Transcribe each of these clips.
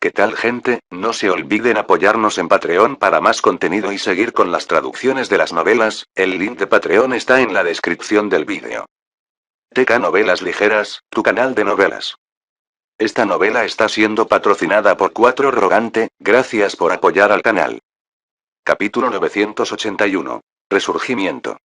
¿Qué tal, gente? No se olviden apoyarnos en Patreon para más contenido y seguir con las traducciones de las novelas. El link de Patreon está en la descripción del vídeo. TK Novelas Ligeras, tu canal de novelas. Esta novela está siendo patrocinada por 4 Rogante, gracias por apoyar al canal. Capítulo 981. Resurgimiento.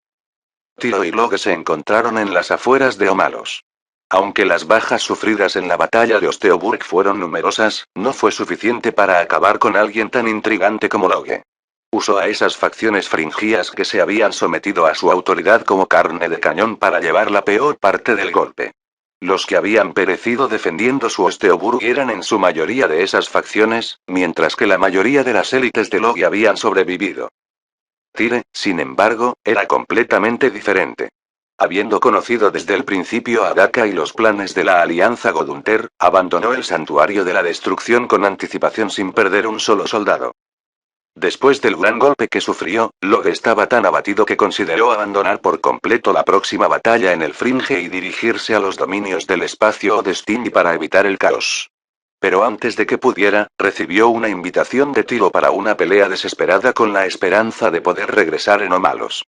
Tiro y Logue se encontraron en las afueras de Omalos. Aunque las bajas sufridas en la batalla de Osteoburg fueron numerosas, no fue suficiente para acabar con alguien tan intrigante como Logue. Usó a esas facciones fringías que se habían sometido a su autoridad como carne de cañón para llevar la peor parte del golpe. Los que habían perecido defendiendo su Osteoburg eran en su mayoría de esas facciones, mientras que la mayoría de las élites de Logue habían sobrevivido. Tyre, sin embargo, era completamente diferente. Habiendo conocido desde el principio a Daka y los planes de la Alianza Godunter, abandonó el Santuario de la Destrucción con anticipación sin perder un solo soldado. Después del gran golpe que sufrió, Logue estaba tan abatido que consideró abandonar por completo la próxima batalla en el Fringe y dirigirse a los dominios del espacio o Destiny para evitar el caos. Pero antes de que pudiera, recibió una invitación de Tiro para una pelea desesperada con la esperanza de poder regresar en Omalos.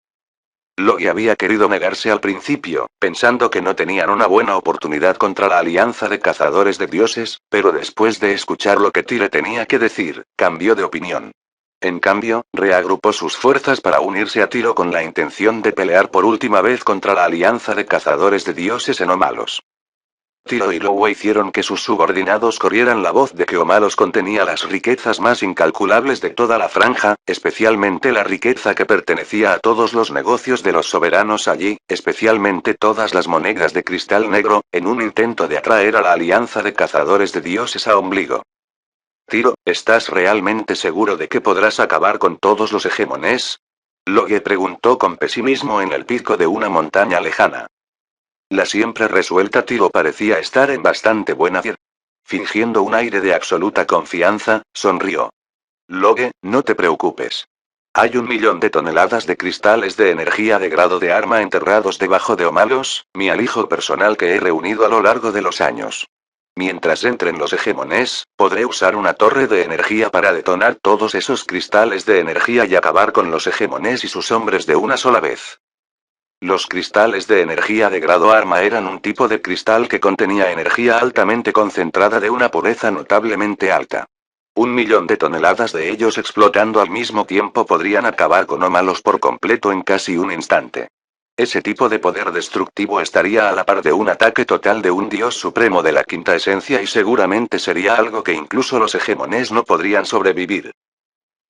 Logue había querido negarse al principio, pensando que no tenían una buena oportunidad contra la alianza de cazadores de dioses, pero después de escuchar lo que Tyre tenía que decir, cambió de opinión. En cambio, reagrupó sus fuerzas para unirse a Tiro con la intención de pelear por última vez contra la alianza de cazadores de dioses en Omalos. Tiro y Lowe hicieron que sus subordinados corrieran la voz de que Omalos contenía las riquezas más incalculables de toda la franja, especialmente la riqueza que pertenecía a todos los negocios de los soberanos allí, especialmente todas las monedas de cristal negro, en un intento de atraer a la alianza de cazadores de dioses a Ombligo. Tiro, ¿estás realmente seguro de que podrás acabar con todos los hegemones? Logue preguntó con pesimismo en el pico de una montaña lejana. La siempre resuelta Tiro parecía estar en bastante buena dieta. Fingiendo un aire de absoluta confianza, sonrió. Logue, no te preocupes. Hay 1.000.000 de toneladas de cristales de energía de grado de arma enterrados debajo de Omalos, mi alijo personal que he reunido a lo largo de los años. Mientras entren los hegemones, podré usar una torre de energía para detonar todos esos cristales de energía y acabar con los hegemones y sus hombres de una sola vez. Los cristales de energía de grado arma eran un tipo de cristal que contenía energía altamente concentrada de una pureza notablemente alta. 1.000.000 de toneladas de ellos explotando al mismo tiempo podrían acabar con Omalos por completo en casi un instante. Ese tipo de poder destructivo estaría a la par de un ataque total de un dios supremo de la quinta esencia y seguramente sería algo que incluso los hegemones no podrían sobrevivir.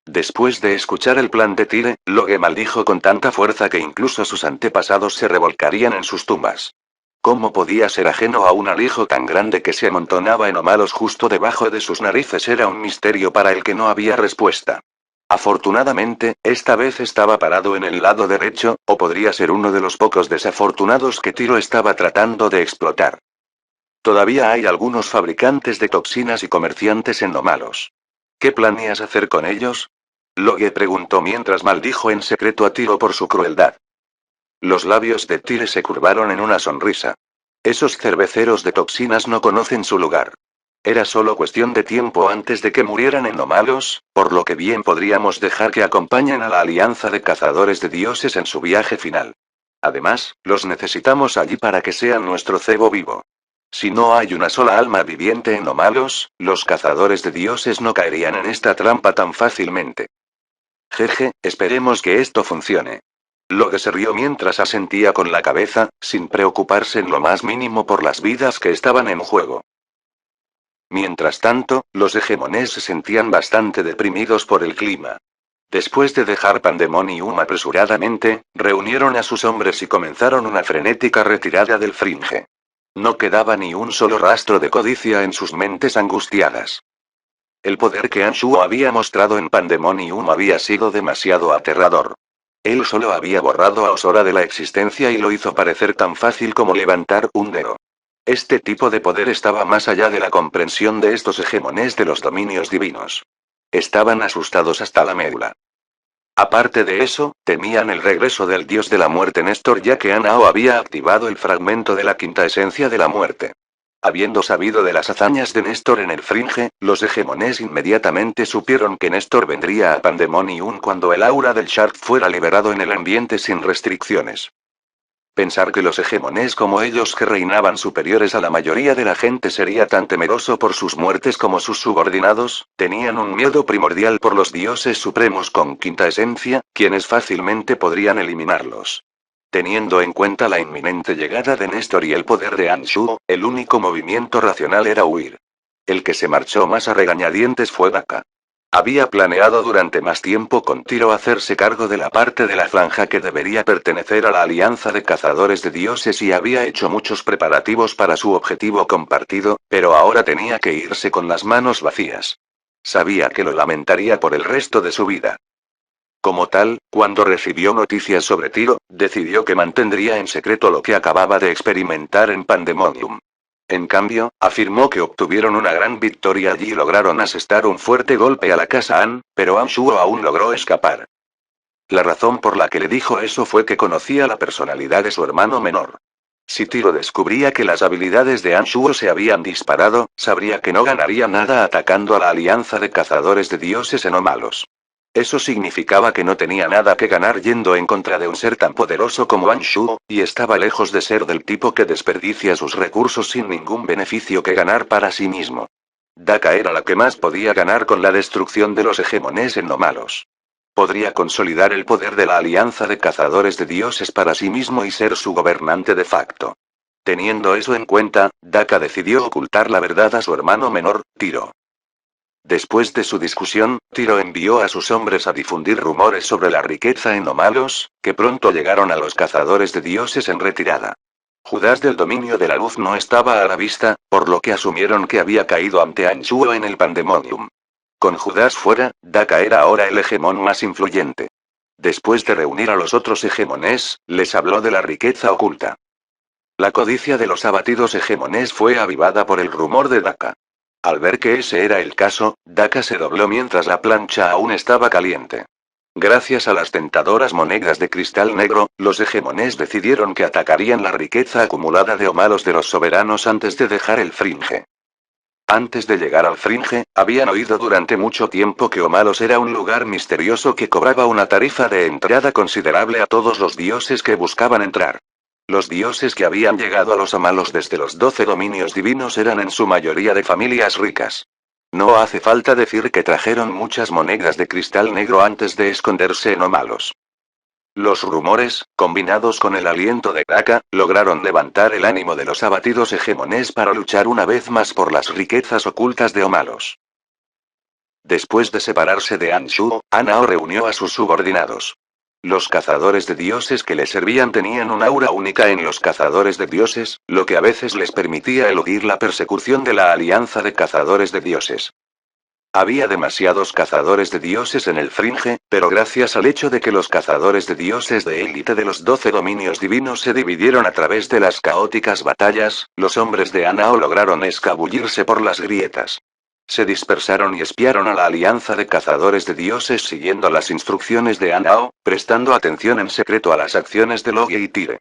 Después de escuchar el plan de Tyre, Logue maldijo con tanta fuerza que incluso sus antepasados se revolcarían en sus tumbas. ¿Cómo podía ser ajeno a un alijo tan grande que se amontonaba en Omalos justo debajo de sus narices? Era un misterio para el que no había respuesta. Afortunadamente, esta vez estaba parado en el lado derecho, o podría ser uno de los pocos desafortunados que Tiro estaba tratando de explotar. Todavía hay algunos fabricantes de toxinas y comerciantes en Omalos. ¿Qué planeas hacer con ellos? Logue preguntó mientras maldijo en secreto a Tiro por su crueldad. Los labios de Tyre se curvaron en una sonrisa. Esos cerveceros de toxinas no conocen su lugar. Era solo cuestión de tiempo antes de que murieran en Omalos, por lo que bien podríamos dejar que acompañen a la alianza de cazadores de dioses en su viaje final. Además, los necesitamos allí para que sean nuestro cebo vivo. Si no hay una sola alma viviente en Omalos, los cazadores de dioses no caerían en esta trampa tan fácilmente. Jeje, esperemos que esto funcione. Logue se rió mientras asentía con la cabeza, sin preocuparse en lo más mínimo por las vidas que estaban en juego. Mientras tanto, los hegemones se sentían bastante deprimidos por el clima. Después de dejar Pandemonium apresuradamente, reunieron a sus hombres y comenzaron una frenética retirada del Fringe. No quedaba ni un solo rastro de codicia en sus mentes angustiadas. El poder que Anshu había mostrado en Pandemonium había sido demasiado aterrador. Él solo había borrado a Osora de la existencia y lo hizo parecer tan fácil como levantar un dedo. Este tipo de poder estaba más allá de la comprensión de estos hegemones de los dominios divinos. Estaban asustados hasta la médula. Aparte de eso, temían el regreso del dios de la muerte Néstor, ya que Anao había activado el fragmento de la quinta esencia de la muerte. Habiendo sabido de las hazañas de Néstor en el Fringe, los hegemones inmediatamente supieron que Néstor vendría a Pandemonium cuando el aura del Shark fuera liberado en el ambiente sin restricciones. Pensar que los hegemones como ellos que reinaban superiores a la mayoría de la gente sería tan temeroso por sus muertes como sus subordinados, tenían un miedo primordial por los dioses supremos con quinta esencia, quienes fácilmente podrían eliminarlos. Teniendo en cuenta la inminente llegada de Néstor y el poder de Anshu, el único movimiento racional era huir. El que se marchó más a regañadientes fue Daka. Había planeado durante más tiempo con Tiro hacerse cargo de la parte de la franja que debería pertenecer a la Alianza de Cazadores de Dioses y había hecho muchos preparativos para su objetivo compartido, pero ahora tenía que irse con las manos vacías. Sabía que lo lamentaría por el resto de su vida. Como tal, cuando recibió noticias sobre Tiro, decidió que mantendría en secreto lo que acababa de experimentar en Pandemonium. En cambio, afirmó que obtuvieron una gran victoria allí y lograron asestar un fuerte golpe a la casa An, pero Anshuo aún logró escapar. La razón por la que le dijo eso fue que conocía la personalidad de su hermano menor. Si Tiro descubría que las habilidades de Anshuo se habían disparado, sabría que no ganaría nada atacando a la alianza de cazadores de dioses enomalos. Eso significaba que no tenía nada que ganar yendo en contra de un ser tan poderoso como Anshuo, y estaba lejos de ser del tipo que desperdicia sus recursos sin ningún beneficio que ganar para sí mismo. Daka era la que más podía ganar con la destrucción de los hegemones enomalos. Podría consolidar el poder de la alianza de cazadores de dioses para sí mismo y ser su gobernante de facto. Teniendo eso en cuenta, Daka decidió ocultar la verdad a su hermano menor, Tiro. Después de su discusión, Tiro envió a sus hombres a difundir rumores sobre la riqueza en Omalos, que pronto llegaron a los cazadores de dioses en retirada. Judas del dominio de la luz no estaba a la vista, por lo que asumieron que había caído ante Anshuo en el Pandemonium. Con Judas fuera, Daka era ahora el hegemón más influyente. Después de reunir a los otros hegemones, les habló de la riqueza oculta. La codicia de los abatidos hegemones fue avivada por el rumor de Daka. Al ver que ese era el caso, Daka se dobló mientras la plancha aún estaba caliente. Gracias a las tentadoras monedas de cristal negro, los hegemones decidieron que atacarían la riqueza acumulada de Omalos de los soberanos antes de dejar el Fringe. Antes de llegar al Fringe, habían oído durante mucho tiempo que Omalos era un lugar misterioso que cobraba una tarifa de entrada considerable a todos los dioses que buscaban entrar. Los dioses que habían llegado a los Omalos desde los 12 dominios divinos eran en su mayoría de familias ricas. No hace falta decir que trajeron muchas monedas de cristal negro antes de esconderse en Omalos. Los rumores, combinados con el aliento de Daka, lograron levantar el ánimo de los abatidos hegemones para luchar una vez más por las riquezas ocultas de Omalos. Después de separarse de Anshuo, Anao reunió a sus subordinados. Los cazadores de dioses que le servían tenían un aura única en los cazadores de dioses, lo que a veces les permitía eludir la persecución de la alianza de cazadores de dioses. Había demasiados cazadores de dioses en el Fringe, pero gracias al hecho de que los cazadores de dioses de élite de los 12 dominios divinos se dividieron a través de las caóticas batallas, los hombres de Anao lograron escabullirse por las grietas. Se dispersaron y espiaron a la alianza de cazadores de dioses siguiendo las instrucciones de Anao, prestando atención en secreto a las acciones de Logie y Tire.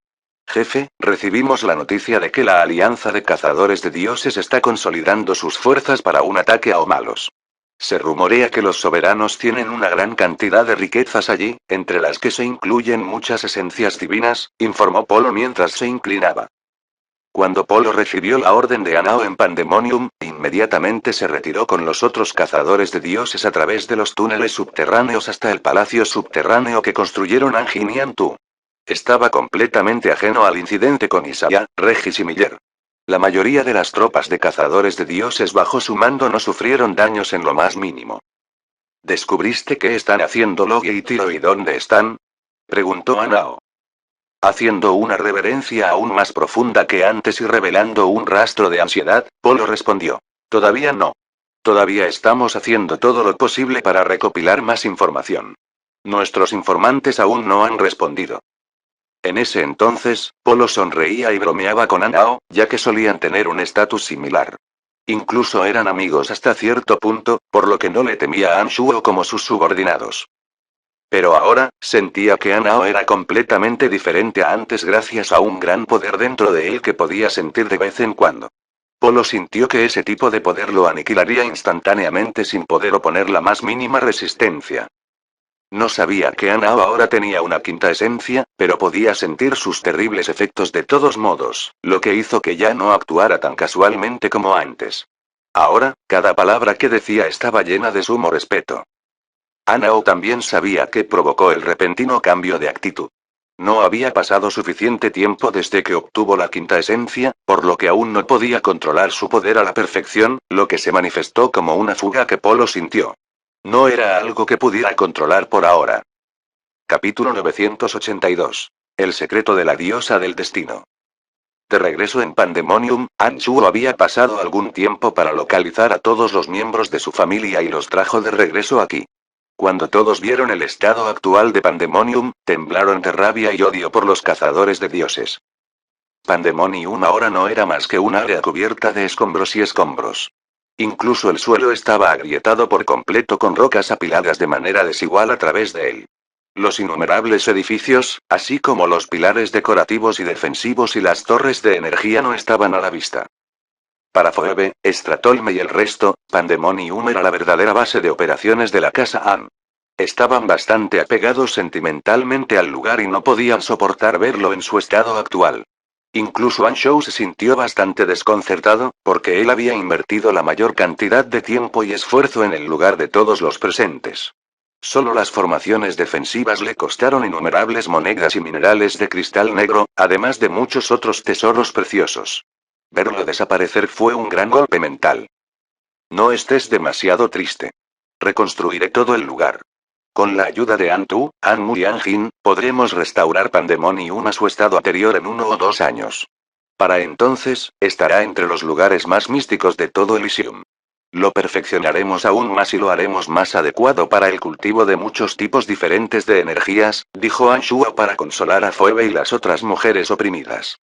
Jefe, recibimos la noticia de que la alianza de cazadores de dioses está consolidando sus fuerzas para un ataque a Omalos. Se rumorea que los soberanos tienen una gran cantidad de riquezas allí, entre las que se incluyen muchas esencias divinas, informó Polo mientras se inclinaba. Cuando Polo recibió la orden de Anao en Pandemonium, inmediatamente se retiró con los otros cazadores de dioses a través de los túneles subterráneos hasta el palacio subterráneo que construyeron Anjin y Antu. Estaba completamente ajeno al incidente con Isaiah, Regis y Miller. La mayoría de las tropas de cazadores de dioses bajo su mando no sufrieron daños en lo más mínimo. ¿Descubriste qué están haciendo Logie y Tiro y dónde están? Preguntó Anao. Haciendo una reverencia aún más profunda que antes y revelando un rastro de ansiedad, Polo respondió. Todavía no. Todavía estamos haciendo todo lo posible para recopilar más información. Nuestros informantes aún no han respondido. En ese entonces, Polo sonreía y bromeaba con Anao, ya que solían tener un estatus similar. Incluso eran amigos hasta cierto punto, por lo que no le temía a Anshuo como sus subordinados. Pero ahora, sentía que Anao era completamente diferente a antes gracias a un gran poder dentro de él que podía sentir de vez en cuando. Polo sintió que ese tipo de poder lo aniquilaría instantáneamente sin poder oponer la más mínima resistencia. No sabía que Anao ahora tenía una quinta esencia, pero podía sentir sus terribles efectos de todos modos, lo que hizo que ya no actuara tan casualmente como antes. Ahora, cada palabra que decía estaba llena de sumo respeto. Anao también sabía qué provocó el repentino cambio de actitud. No había pasado suficiente tiempo desde que obtuvo la quinta esencia, por lo que aún no podía controlar su poder a la perfección, lo que se manifestó como una fuga que Polo sintió. No era algo que pudiera controlar por ahora. Capítulo 982. El secreto de la diosa del destino. De regreso en Pandemonium, Anchuo había pasado algún tiempo para localizar a todos los miembros de su familia y los trajo de regreso aquí. Cuando todos vieron el estado actual de Pandemonium, temblaron de rabia y odio por los cazadores de dioses. Pandemonium ahora no era más que un área cubierta de escombros y escombros. Incluso el suelo estaba agrietado por completo con rocas apiladas de manera desigual a través de él. Los innumerables edificios, así como los pilares decorativos y defensivos y las torres de energía no estaban a la vista. Para Phoebe, Stratolme y el resto, Pandemonium era la verdadera base de operaciones de la casa Anne. Estaban bastante apegados sentimentalmente al lugar y no podían soportar verlo en su estado actual. Incluso Anshou se sintió bastante desconcertado, porque él había invertido la mayor cantidad de tiempo y esfuerzo en el lugar de todos los presentes. Solo las formaciones defensivas le costaron innumerables monedas y minerales de cristal negro, además de muchos otros tesoros preciosos. Verlo desaparecer fue un gran golpe mental. No estés demasiado triste. Reconstruiré todo el lugar. Con la ayuda de Antu, Anmu y Anjin, podremos restaurar Pandemonium a su estado anterior en 1 o 2 años. Para entonces, estará entre los lugares más místicos de todo Elysium. Lo perfeccionaremos aún más y lo haremos más adecuado para el cultivo de muchos tipos diferentes de energías, dijo Anshua para consolar a Phoebe y las otras mujeres oprimidas.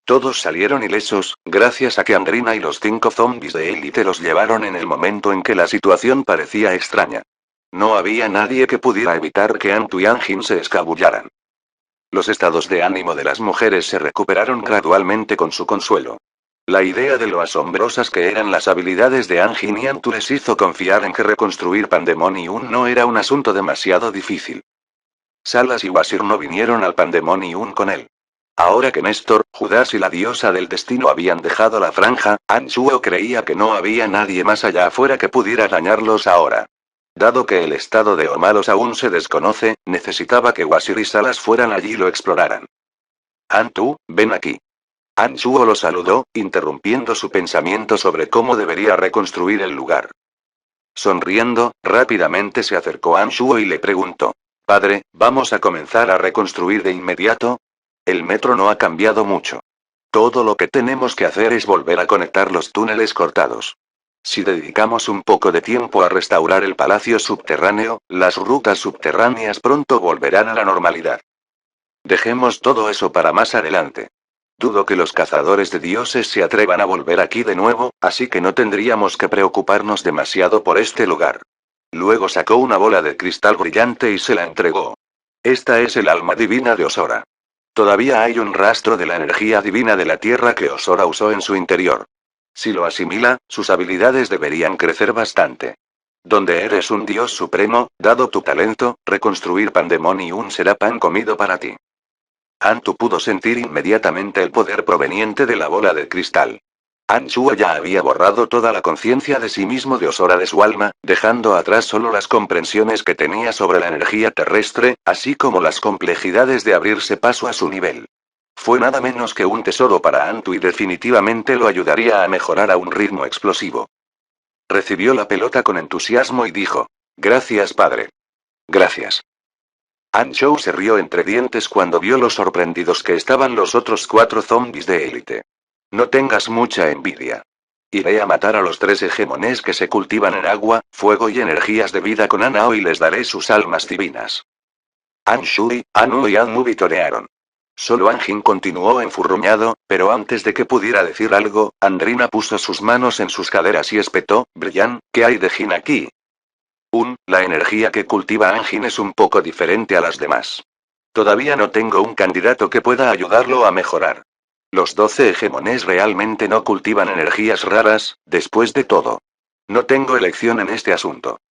Todos salieron ilesos, gracias a que Andrina y los 5 zombies de élite los llevaron en el momento en que la situación parecía extraña. No había nadie que pudiera evitar que Antu y Anjin se escabullaran. Los estados de ánimo de las mujeres se recuperaron gradualmente con su consuelo. La idea de lo asombrosas que eran las habilidades de Anjin y Antu les hizo confiar en que reconstruir Pandemonium no era un asunto demasiado difícil. Salas y Wasir no vinieron al Pandemonium con él. Ahora que Néstor, Judas y la diosa del destino habían dejado la franja, Anchuo creía que no había nadie más allá afuera que pudiera dañarlos ahora. Dado que el estado de Omalos aún se desconoce, necesitaba que Wasir y Salas fueran allí y lo exploraran. Antu, ven aquí. Anchuo lo saludó, interrumpiendo su pensamiento sobre cómo debería reconstruir el lugar. Sonriendo, rápidamente se acercó a Anchuo y le preguntó: Padre, ¿vamos a comenzar a reconstruir de inmediato? El metro no ha cambiado mucho. Todo lo que tenemos que hacer es volver a conectar los túneles cortados. Si dedicamos un poco de tiempo a restaurar el palacio subterráneo, las rutas subterráneas pronto volverán a la normalidad. Dejemos todo eso para más adelante. Dudo que los cazadores de dioses se atrevan a volver aquí de nuevo, así que no tendríamos que preocuparnos demasiado por este lugar. Luego sacó una bola de cristal brillante y se la entregó. Esta es el alma divina de Osora. Todavía hay un rastro de la energía divina de la tierra que Osora usó en su interior. Si lo asimila, sus habilidades deberían crecer bastante. Donde eres un dios supremo, dado tu talento, reconstruir Pandemonium será pan comido para ti. Antu pudo sentir inmediatamente el poder proveniente de la bola de cristal. Anshua ya había borrado toda la conciencia de sí mismo de Osora de su alma, dejando atrás solo las comprensiones que tenía sobre la energía terrestre, así como las complejidades de abrirse paso a su nivel. Fue nada menos que un tesoro para Antu y definitivamente lo ayudaría a mejorar a un ritmo explosivo. Recibió la pelota con entusiasmo y dijo: Gracias, padre. Gracias. Anshou se rió entre dientes cuando vio lo sorprendidos que estaban los otros 4 zombies de élite. No tengas mucha envidia. Iré a matar a los 3 hegemones que se cultivan en agua, fuego y energías de vida con Anao y les daré sus almas divinas. Anshui, Anu y Anmu vitorearon. Solo Anjin continuó enfurruñado, pero antes de que pudiera decir algo, Andrina puso sus manos en sus caderas y espetó: Brillan, ¿qué hay de Jin aquí? La energía que cultiva Anjin es un poco diferente a las demás. Todavía no tengo un candidato que pueda ayudarlo a mejorar. Los 12 hegemones realmente no cultivan energías raras, después de todo. No tengo elección en este asunto.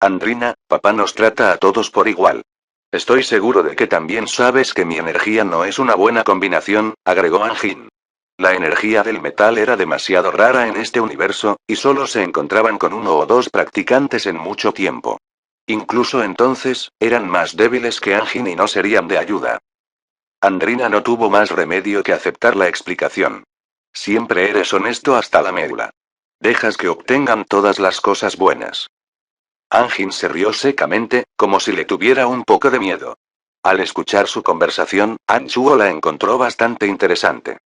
Andrina, papá nos trata a todos por igual. Estoy seguro de que también sabes que mi energía no es una buena combinación, agregó Anjin. La energía del metal era demasiado rara en este universo, y solo se encontraban con uno o dos practicantes en mucho tiempo. Incluso entonces, eran más débiles que Anjin y no serían de ayuda. Andrina no tuvo más remedio que aceptar la explicación. Siempre eres honesto hasta la médula. Dejas que obtengan todas las cosas buenas. Anjin se rió secamente, como si le tuviera un poco de miedo. Al escuchar su conversación, Anchuo la encontró bastante interesante.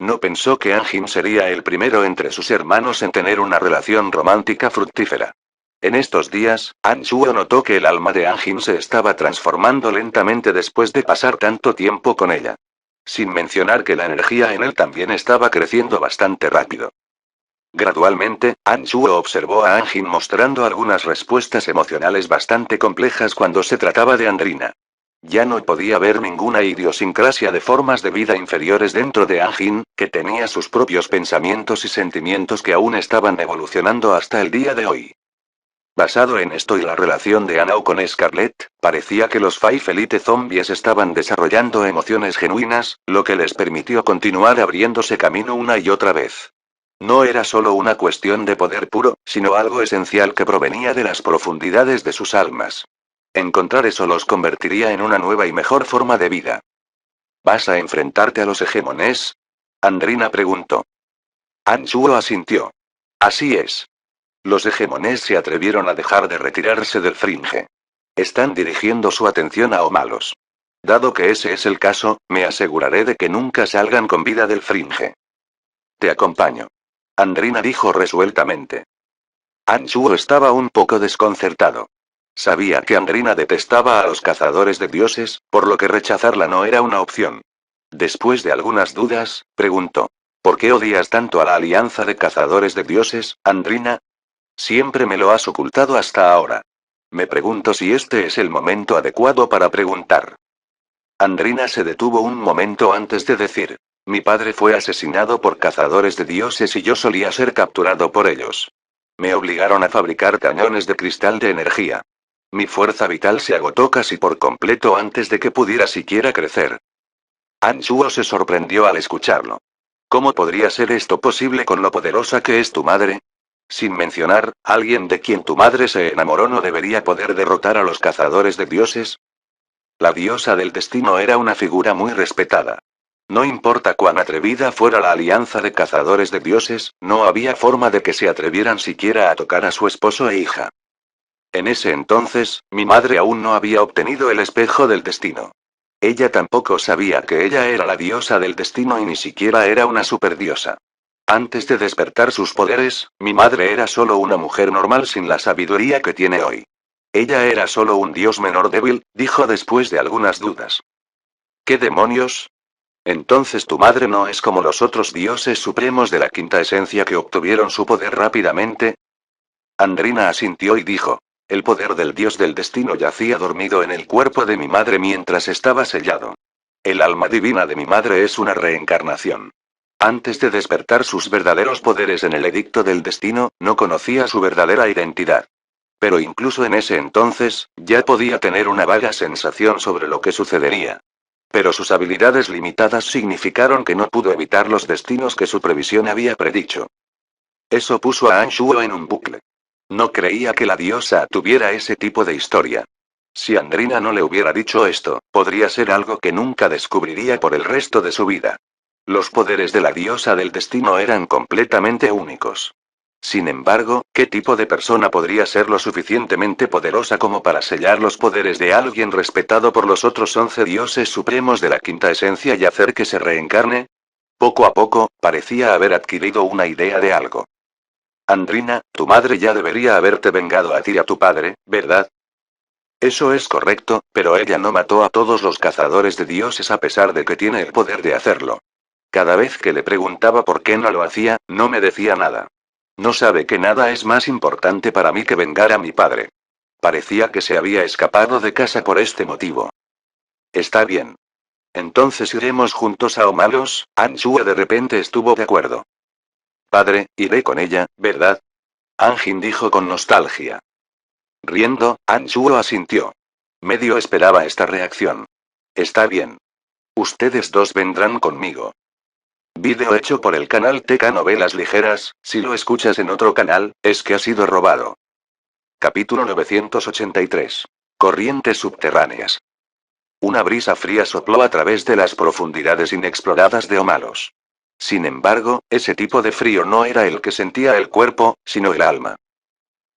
No pensó que Anjin sería el primero entre sus hermanos en tener una relación romántica fructífera. En estos días, Anchuo notó que el alma de Anjin se estaba transformando lentamente después de pasar tanto tiempo con ella. Sin mencionar que la energía en él también estaba creciendo bastante rápido. Gradualmente, Anchuo observó a Anjin mostrando algunas respuestas emocionales bastante complejas cuando se trataba de Andrina. Ya no podía ver ninguna idiosincrasia de formas de vida inferiores dentro de Anjin, que tenía sus propios pensamientos y sentimientos que aún estaban evolucionando hasta el día de hoy. Basado en esto y la relación de Anao con Scarlett, parecía que los Five Elite Zombies estaban desarrollando emociones genuinas, lo que les permitió continuar abriéndose camino una y otra vez. No era solo una cuestión de poder puro, sino algo esencial que provenía de las profundidades de sus almas. Encontrar eso los convertiría en una nueva y mejor forma de vida. ¿Vas a enfrentarte a los hegemones? Andrina preguntó. Anchuo asintió. Así es. Los hegemones se atrevieron a dejar de retirarse del fringe. Están dirigiendo su atención a Omalos. Dado que ese es el caso, me aseguraré de que nunca salgan con vida del fringe. Te acompaño. Andrina dijo resueltamente. Anchuo estaba un poco desconcertado. Sabía que Andrina detestaba a los cazadores de dioses, por lo que rechazarla no era una opción. Después de algunas dudas, preguntó. ¿Por qué odias tanto a la alianza de cazadores de dioses, Andrina? Siempre me lo has ocultado hasta ahora. Me pregunto si este es el momento adecuado para preguntar. Andrina se detuvo un momento antes de decir. Mi padre fue asesinado por cazadores de dioses y yo solía ser capturado por ellos. Me obligaron a fabricar cañones de cristal de energía. Mi fuerza vital se agotó casi por completo antes de que pudiera siquiera crecer. Anchuo se sorprendió al escucharlo. ¿Cómo podría ser esto posible con lo poderosa que es tu madre? Sin mencionar, alguien de quien tu madre se enamoró no debería poder derrotar a los cazadores de dioses. La diosa del destino era una figura muy respetada. No importa cuán atrevida fuera la alianza de cazadores de dioses, no había forma de que se atrevieran siquiera a tocar a su esposo e hija. En ese entonces, mi madre aún no había obtenido el espejo del destino. Ella tampoco sabía que ella era la diosa del destino y ni siquiera era una superdiosa. Antes de despertar sus poderes, mi madre era solo una mujer normal sin la sabiduría que tiene hoy. Ella era solo un dios menor débil, dijo después de algunas dudas. ¿Qué demonios? Entonces tu madre no es como los otros dioses supremos de la quinta esencia que obtuvieron su poder rápidamente. Andrina asintió y dijo. El poder del dios del destino yacía dormido en el cuerpo de mi madre mientras estaba sellado. El alma divina de mi madre es una reencarnación. Antes de despertar sus verdaderos poderes en el edicto del destino, no conocía su verdadera identidad. Pero incluso en ese entonces, ya podía tener una vaga sensación sobre lo que sucedería. Pero sus habilidades limitadas significaron que no pudo evitar los destinos que su previsión había predicho. Eso puso a Anshuo en un bucle. No creía que la diosa tuviera ese tipo de historia. Si Andrina no le hubiera dicho esto, podría ser algo que nunca descubriría por el resto de su vida. Los poderes de la diosa del destino eran completamente únicos. Sin embargo, ¿qué tipo de persona podría ser lo suficientemente poderosa como para sellar los poderes de alguien respetado por los otros 11 dioses supremos de la quinta esencia y hacer que se reencarne? Poco a poco, parecía haber adquirido una idea de algo. Andrina, tu madre ya debería haberte vengado a ti y a tu padre, ¿verdad? Eso es correcto, pero ella no mató a todos los cazadores de dioses a pesar de que tiene el poder de hacerlo. Cada vez que le preguntaba por qué no lo hacía, no me decía nada. No sabe que nada es más importante para mí que vengar a mi padre. Parecía que se había escapado de casa por este motivo. Está bien. Entonces iremos juntos a Omalos. Anshua de repente estuvo de acuerdo. Padre, iré con ella, ¿verdad? Anjin dijo con nostalgia. Riendo, Anshua asintió. Medio esperaba esta reacción. Está bien. Ustedes dos vendrán conmigo. Vídeo hecho por el canal TK Novelas Ligeras. Si lo escuchas en otro canal, es que ha sido robado. Capítulo 983. Corrientes subterráneas. Una brisa fría sopló a través de las profundidades inexploradas de Omalos. Sin embargo, ese tipo de frío no era el que sentía el cuerpo, sino el alma.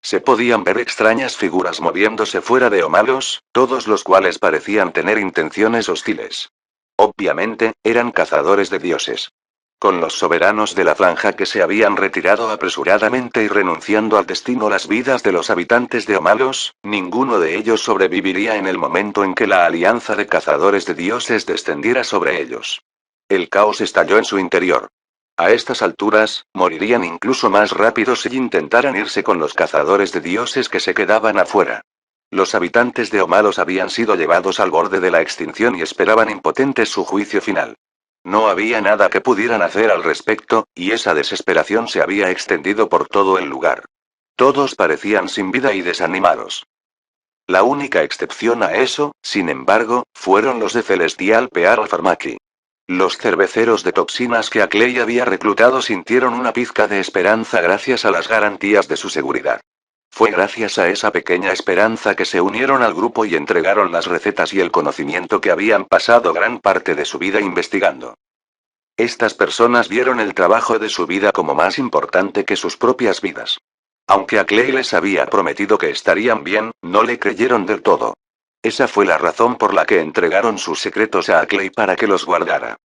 Se podían ver extrañas figuras moviéndose fuera de Omalos, todos los cuales parecían tener intenciones hostiles. Obviamente, eran cazadores de dioses. Con los soberanos de la franja que se habían retirado apresuradamente y renunciando al destino las vidas de los habitantes de Omalos, ninguno de ellos sobreviviría en el momento en que la alianza de cazadores de dioses descendiera sobre ellos. El caos estalló en su interior. A estas alturas, morirían incluso más rápido si intentaran irse con los cazadores de dioses que se quedaban afuera. Los habitantes de Omalos habían sido llevados al borde de la extinción y esperaban impotentes su juicio final. No había nada que pudieran hacer al respecto, y esa desesperación se había extendido por todo el lugar. Todos parecían sin vida y desanimados. La única excepción a eso, sin embargo, fueron los de Celestial Pearl Pharmacy. Los cerveceros de toxinas que Clay había reclutado sintieron una pizca de esperanza gracias a las garantías de su seguridad. Fue gracias a esa pequeña esperanza que se unieron al grupo y entregaron las recetas y el conocimiento que habían pasado gran parte de su vida investigando. Estas personas vieron el trabajo de su vida como más importante que sus propias vidas. Aunque a Clay les había prometido que estarían bien, no le creyeron del todo. Esa fue la razón por la que entregaron sus secretos a Clay para que los guardara.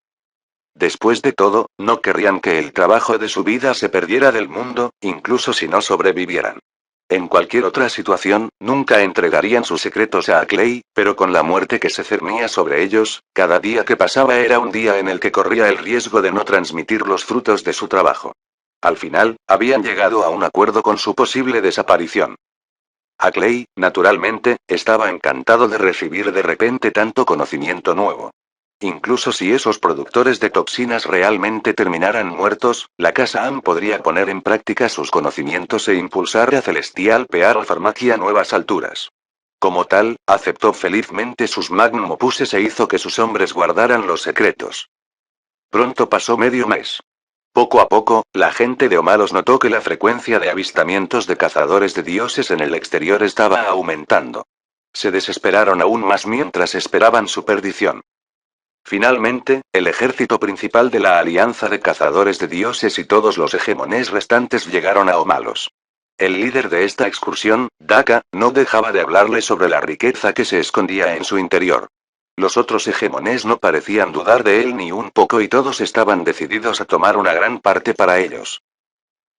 Después de todo, no querrían que el trabajo de su vida se perdiera del mundo, incluso si no sobrevivieran. En cualquier otra situación, nunca entregarían sus secretos a Clay, pero con la muerte que se cernía sobre ellos, cada día que pasaba era un día en el que corría el riesgo de no transmitir los frutos de su trabajo. Al final, habían llegado a un acuerdo con su posible desaparición. Clay, naturalmente, estaba encantado de recibir de repente tanto conocimiento nuevo. Incluso si esos productores de toxinas realmente terminaran muertos, la Casa AM podría poner en práctica sus conocimientos e impulsar a Celestial Pearl Pharmacy a nuevas alturas. Como tal, aceptó felizmente sus magnum opuses e hizo que sus hombres guardaran los secretos. Pronto pasó medio mes. Poco a poco, la gente de Omalos notó que la frecuencia de avistamientos de cazadores de dioses en el exterior estaba aumentando. Se desesperaron aún más mientras esperaban su perdición. Finalmente, el ejército principal de la Alianza de Cazadores de Dioses y todos los hegemones restantes llegaron a Omalos. El líder de esta excursión, Daka, no dejaba de hablarle sobre la riqueza que se escondía en su interior. Los otros hegemones no parecían dudar de él ni un poco y todos estaban decididos a tomar una gran parte para ellos.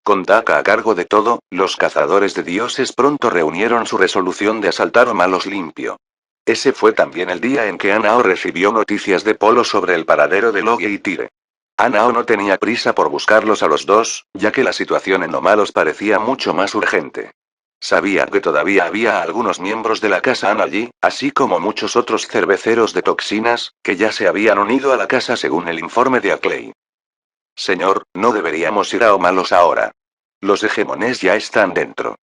Con Daka a cargo de todo, los cazadores de dioses pronto reunieron su resolución de asaltar Omalos limpio. Ese fue también el día en que Anao recibió noticias de Polo sobre el paradero de Logie y Tyre. Anao no tenía prisa por buscarlos a los dos, ya que la situación en Omalos parecía mucho más urgente. Sabía que todavía había algunos miembros de la Casa An allí, así como muchos otros cerveceros de toxinas, que ya se habían unido a la casa según el informe de Clay. Señor, no deberíamos ir a Omalos ahora. Los hegemones ya están dentro.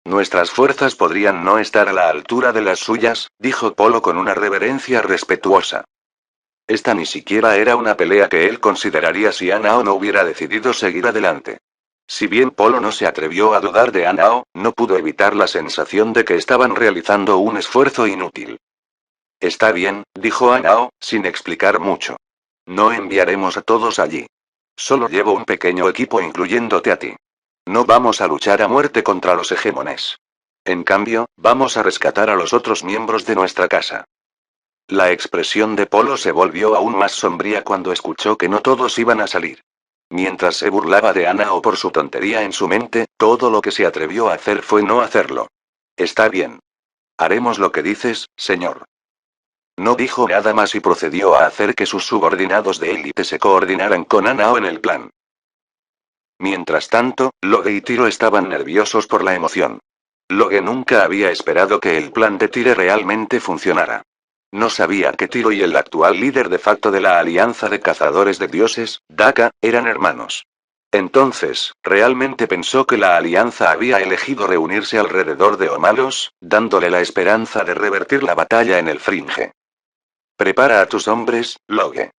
Nuestras fuerzas podrían no estar a la altura de las suyas, dijo Polo con una reverencia respetuosa. Esta ni siquiera era una pelea que él consideraría si Anao no hubiera decidido seguir adelante. Si bien Polo no se atrevió a dudar de Anao, no pudo evitar la sensación de que estaban realizando un esfuerzo inútil. Está bien, dijo Anao, sin explicar mucho. No enviaremos a todos allí. Solo llevo un pequeño equipo incluyéndote a ti. No vamos a luchar a muerte contra los hegemones. En cambio, vamos a rescatar a los otros miembros de nuestra casa. La expresión de Polo se volvió aún más sombría cuando escuchó que no todos iban a salir. Mientras se burlaba de Anao por su tontería en su mente, todo lo que se atrevió a hacer fue no hacerlo. Está bien. Haremos lo que dices, señor. No dijo nada más y procedió a hacer que sus subordinados de élite se coordinaran con Anao en el plan. Mientras tanto, Logue y Tiro estaban nerviosos por la emoción. Logue nunca había esperado que el plan de Tyre realmente funcionara. No sabía que Tiro y el actual líder de facto de la Alianza de Cazadores de Dioses, Daka, eran hermanos. Entonces, realmente pensó que la Alianza había elegido reunirse alrededor de Omalos, dándole la esperanza de revertir la batalla en el Fringe. Prepara a tus hombres, Logue.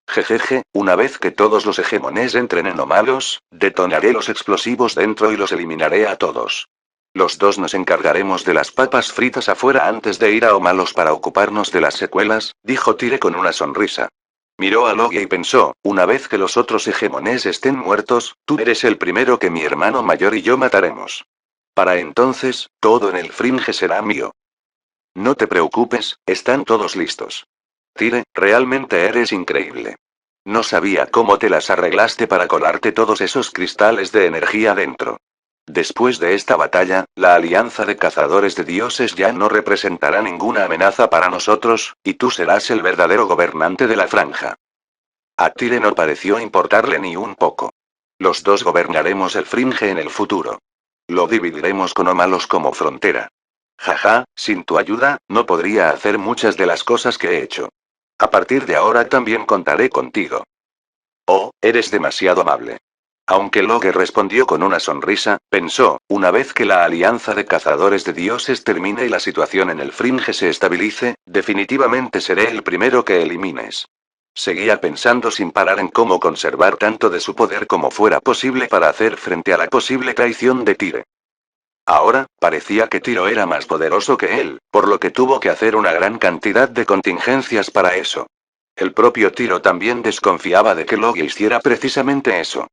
Jejeje, una vez que todos los hegemones entren en Omalos, detonaré los explosivos dentro y los eliminaré a todos. Los dos nos encargaremos de las papas fritas afuera antes de ir a Omalos para ocuparnos de las secuelas, dijo Tyre con una sonrisa. Miró a Logie y pensó, una vez que los otros hegemones estén muertos, tú eres el primero que mi hermano mayor y yo mataremos. Para entonces, todo en el Fringe será mío. No te preocupes, están todos listos. Tyre, realmente eres increíble. No sabía cómo te las arreglaste para colarte todos esos cristales de energía dentro. Después de esta batalla, la Alianza de Cazadores de Dioses ya no representará ninguna amenaza para nosotros, y tú serás el verdadero gobernante de la franja. A Tyre no pareció importarle ni un poco. Los dos gobernaremos el Fringe en el futuro. Lo dividiremos con Omalos como frontera. Jaja, sin tu ayuda, no podría hacer muchas de las cosas que he hecho. A partir de ahora también contaré contigo. Oh, eres demasiado amable. Aunque Logue respondió con una sonrisa, pensó, una vez que la Alianza de Cazadores de Dioses termine y la situación en el Fringe se estabilice, definitivamente seré el primero que elimines. Seguía pensando sin parar en cómo conservar tanto de su poder como fuera posible para hacer frente a la posible traición de Tyre. Ahora, parecía que Tiro era más poderoso que él, por lo que tuvo que hacer una gran cantidad de contingencias para eso. El propio Tiro también desconfiaba de que Logie hiciera precisamente eso.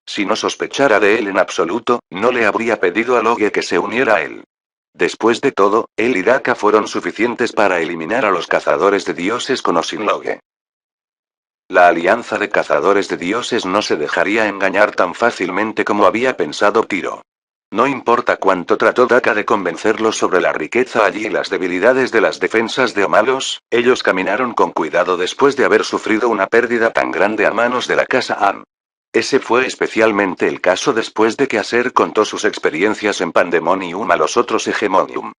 Si no sospechara de él en absoluto, no le habría pedido a Logie que se uniera a él. Después de todo, él y Daka fueron suficientes para eliminar a los cazadores de dioses con o sin Logie. La alianza de cazadores de dioses no se dejaría engañar tan fácilmente como había pensado Tiro. No importa cuánto trató Daka de convencerlos sobre la riqueza allí y las debilidades de las defensas de Omalos, ellos caminaron con cuidado después de haber sufrido una pérdida tan grande a manos de la casa Am. Ese fue especialmente el caso después de que Aser contó sus experiencias en Pandemonium a los otros Hegemonium.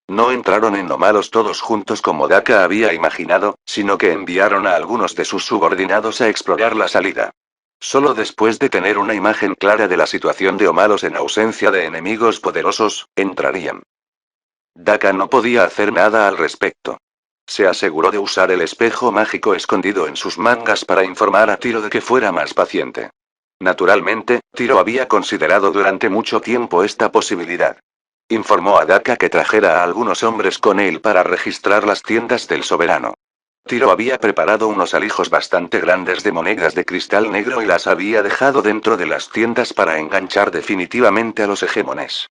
No entraron en Omalos todos juntos como Daka había imaginado, sino que enviaron a algunos de sus subordinados a explorar la salida. Solo después de tener una imagen clara de la situación de Omalos en ausencia de enemigos poderosos, entrarían. Daka no podía hacer nada al respecto. Se aseguró de usar el espejo mágico escondido en sus mangas para informar a Tiro de que fuera más paciente. Naturalmente, Tiro había considerado durante mucho tiempo esta posibilidad. Informó a Daka que trajera a algunos hombres con él para registrar las tiendas del soberano. Tiro había preparado unos alijos bastante grandes de monedas de cristal negro y las había dejado dentro de las tiendas para enganchar definitivamente a los hegemones.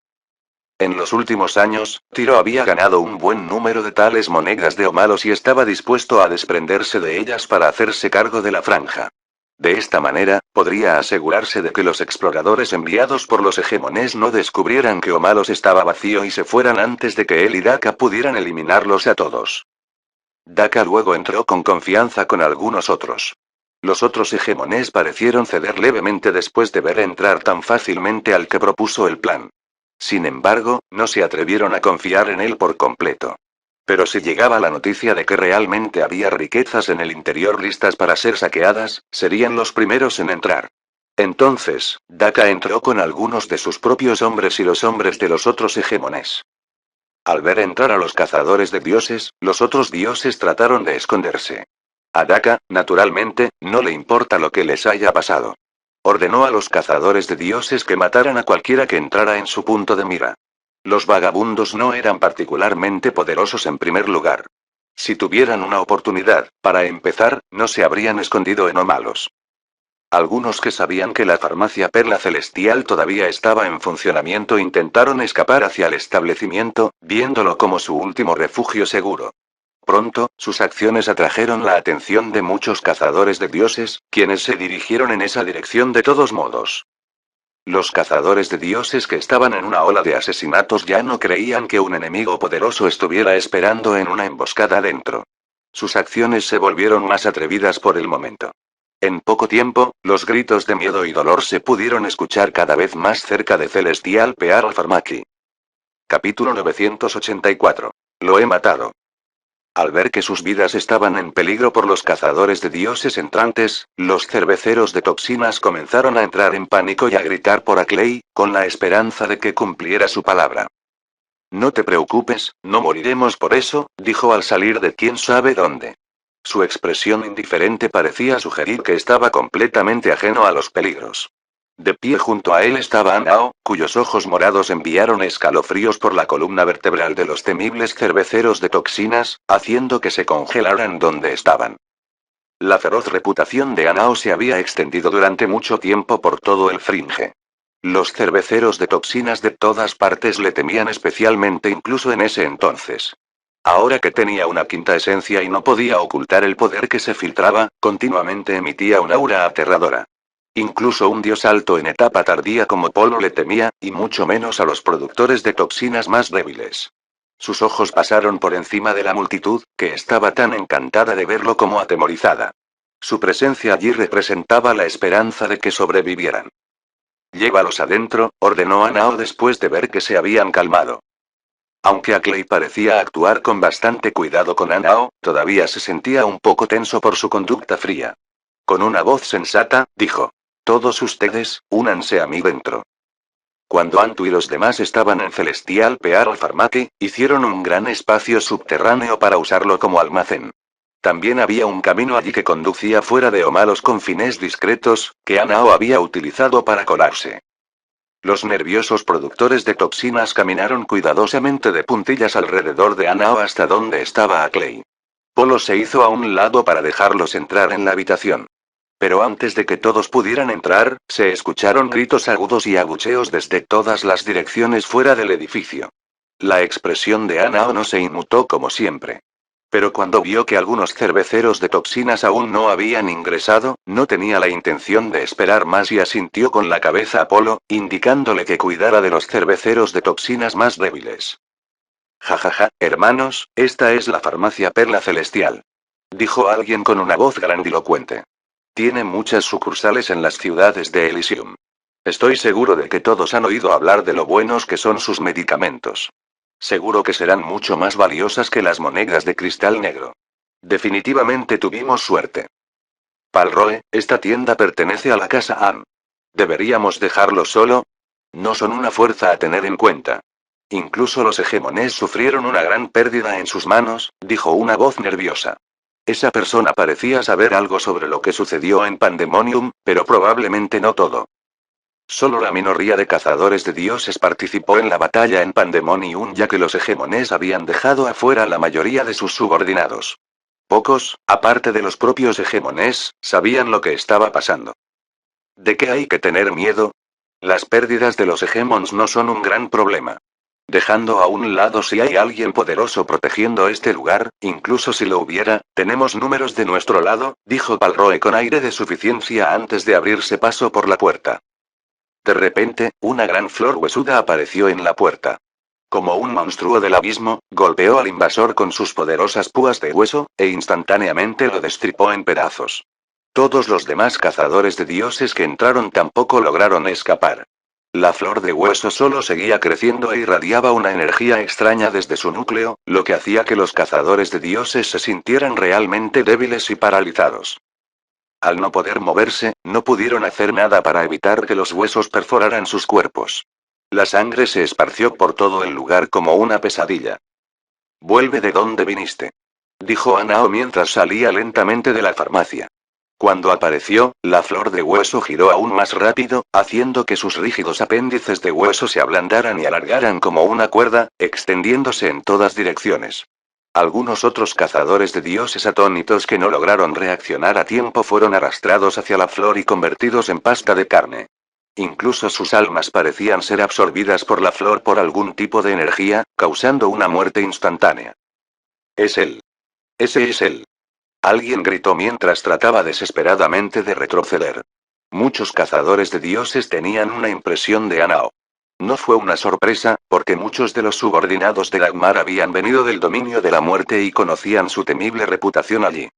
En los últimos años, Tiro había ganado un buen número de tales monedas de Omalos y estaba dispuesto a desprenderse de ellas para hacerse cargo de la franja. De esta manera, podría asegurarse de que los exploradores enviados por los hegemones no descubrieran que Omalos estaba vacío y se fueran antes de que él y Daka pudieran eliminarlos a todos. Daka luego entró con confianza con algunos otros. Los otros hegemones parecieron ceder levemente después de ver entrar tan fácilmente al que propuso el plan. Sin embargo, no se atrevieron a confiar en él por completo. Pero si llegaba la noticia de que realmente había riquezas en el interior listas para ser saqueadas, serían los primeros en entrar. Entonces, Daka entró con algunos de sus propios hombres y los hombres de los otros hegemones. Al ver entrar a los cazadores de dioses, los otros dioses trataron de esconderse. A Daka, naturalmente, no le importa lo que les haya pasado. Ordenó a los cazadores de dioses que mataran a cualquiera que entrara en su punto de mira. Los vagabundos no eran particularmente poderosos en primer lugar. Si tuvieran una oportunidad, para empezar, no se habrían escondido en Omalos. Algunos que sabían que la farmacia Perla Celestial todavía estaba en funcionamiento intentaron escapar hacia el establecimiento, viéndolo como su último refugio seguro. Pronto, sus acciones atrajeron la atención de muchos cazadores de dioses, quienes se dirigieron en esa dirección de todos modos. Los cazadores de dioses que estaban en una ola de asesinatos ya no creían que un enemigo poderoso estuviera esperando en una emboscada dentro. Sus acciones se volvieron más atrevidas por el momento. En poco tiempo, los gritos de miedo y dolor se pudieron escuchar cada vez más cerca de Celestial Pearl Pharmacy. Capítulo 984. Lo he matado. Al ver que sus vidas estaban en peligro por los cazadores de dioses entrantes, los cerveceros de toxinas comenzaron a entrar en pánico y a gritar por Ackley, con la esperanza de que cumpliera su palabra. No te preocupes, no moriremos por eso, dijo al salir de quién sabe dónde. Su expresión indiferente parecía sugerir que estaba completamente ajeno a los peligros. De pie junto a él estaba Anao, cuyos ojos morados enviaron escalofríos por la columna vertebral de los temibles cerveceros de toxinas, haciendo que se congelaran donde estaban. La feroz reputación de Anao se había extendido durante mucho tiempo por todo el Fringe. Los cerveceros de toxinas de todas partes le temían especialmente incluso en ese entonces. Ahora que tenía una quinta esencia y no podía ocultar el poder que se filtraba, continuamente emitía un aura aterradora. Incluso un dios alto en etapa tardía como Polo le temía, y mucho menos a los productores de toxinas más débiles. Sus ojos pasaron por encima de la multitud, que estaba tan encantada de verlo como atemorizada. Su presencia allí representaba la esperanza de que sobrevivieran. Llévalos adentro, ordenó Anao después de ver que se habían calmado. Aunque Ackley parecía actuar con bastante cuidado con Anao, todavía se sentía un poco tenso por su conducta fría. Con una voz sensata, dijo: todos ustedes, únanse a mí dentro. Cuando Antu y los demás estaban en Celestial Pearl Pharmacy, hicieron un gran espacio subterráneo para usarlo como almacén. También había un camino allí que conducía fuera de Omalos con fines discretos, que Anao había utilizado para colarse. Los nerviosos productores de toxinas caminaron cuidadosamente de puntillas alrededor de Anao hasta donde estaba Ackley. Polo se hizo a un lado para dejarlos entrar en la habitación. Pero antes de que todos pudieran entrar, se escucharon gritos agudos y abucheos desde todas las direcciones fuera del edificio. La expresión de Anao no se inmutó como siempre. Pero cuando vio que algunos cerveceros de toxinas aún no habían ingresado, no tenía la intención de esperar más y asintió con la cabeza a Polo, indicándole que cuidara de los cerveceros de toxinas más débiles. Jajaja, hermanos, esta es la farmacia Perla Celestial. Dijo alguien con una voz grandilocuente. Tiene muchas sucursales en las ciudades de Elysium. Estoy seguro de que todos han oído hablar de lo buenos que son sus medicamentos. Seguro que serán mucho más valiosas que las monedas de cristal negro. Definitivamente tuvimos suerte. Palroe, esta tienda pertenece a la casa Am. ¿Deberíamos dejarlo solo? No son una fuerza a tener en cuenta. Incluso los hegemones sufrieron una gran pérdida en sus manos, dijo una voz nerviosa. Esa persona parecía saber algo sobre lo que sucedió en Pandemonium, pero probablemente no todo. Solo la minoría de cazadores de dioses participó en la batalla en Pandemonium, ya que los hegemones habían dejado afuera a la mayoría de sus subordinados. Pocos, aparte de los propios hegemones, sabían lo que estaba pasando. ¿De qué hay que tener miedo? Las pérdidas de los hegemons no son un gran problema. Dejando a un lado si hay alguien poderoso protegiendo este lugar, incluso si lo hubiera, tenemos números de nuestro lado, dijo Palroe con aire de suficiencia antes de abrirse paso por la puerta. De repente, una gran flor huesuda apareció en la puerta. Como un monstruo del abismo, golpeó al invasor con sus poderosas púas de hueso, e instantáneamente lo destripó en pedazos. Todos los demás cazadores de dioses que entraron tampoco lograron escapar. La flor de hueso solo seguía creciendo e irradiaba una energía extraña desde su núcleo, lo que hacía que los cazadores de dioses se sintieran realmente débiles y paralizados. Al no poder moverse, no pudieron hacer nada para evitar que los huesos perforaran sus cuerpos. La sangre se esparció por todo el lugar como una pesadilla. «Vuelve de donde viniste», dijo Anao mientras salía lentamente de la farmacia. Cuando apareció, la flor de hueso giró aún más rápido, haciendo que sus rígidos apéndices de hueso se ablandaran y alargaran como una cuerda, extendiéndose en todas direcciones. Algunos otros cazadores de dioses atónitos que no lograron reaccionar a tiempo fueron arrastrados hacia la flor y convertidos en pasta de carne. Incluso sus almas parecían ser absorbidas por la flor por algún tipo de energía, causando una muerte instantánea. Es él. Ese es él. Alguien gritó mientras trataba desesperadamente de retroceder. Muchos cazadores de dioses tenían una impresión de Anao. No fue una sorpresa, porque muchos de los subordinados de Dagmar habían venido del dominio de la muerte y conocían su temible reputación allí.